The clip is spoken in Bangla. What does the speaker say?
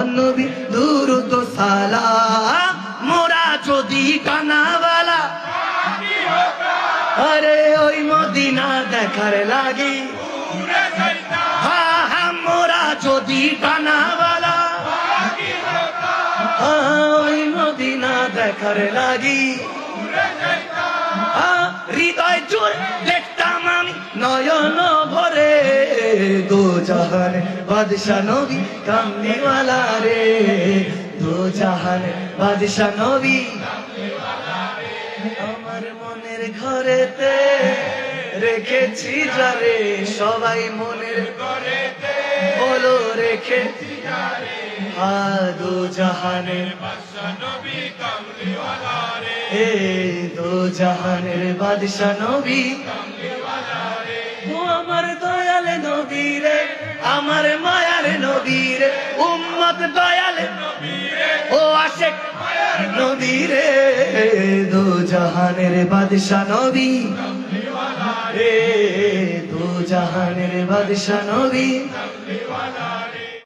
নবী দুরুদ সালাম মোরা যদি কানাওয়ালা আরে ওই মদিনা দেখার লাগি হ্যাঁ হ্যাঁ মোরা যদি কানাওয়ালা ওই মদিনা দেখার লাগি হৃদয় জুড়ে দেখতাম আমি নয়ন ভরে দো জাহান বাদশা নবী কামলিওয়ালা রে দো জাহান বাদশা নবী আমার মনের ঘরেতে রেখেছি যারে সবাই মনের ঘরেতে বলো রেখেছি যারে দো জাহানের বাদশা নবী কামলিওয়ালা রে দো জাহানের বাদশা নবী কামলিওয়ালা রে ও আমার দয়াল নবী রে আমার মায়ার নবী রে উম্মত দয়াল নবী রে ও আশিক মায়ার নবী রে দো জাহানের বাদশা নবী কামলিওয়ালা রে দো জাহানের বাদশা নবী কামলিওয়ালা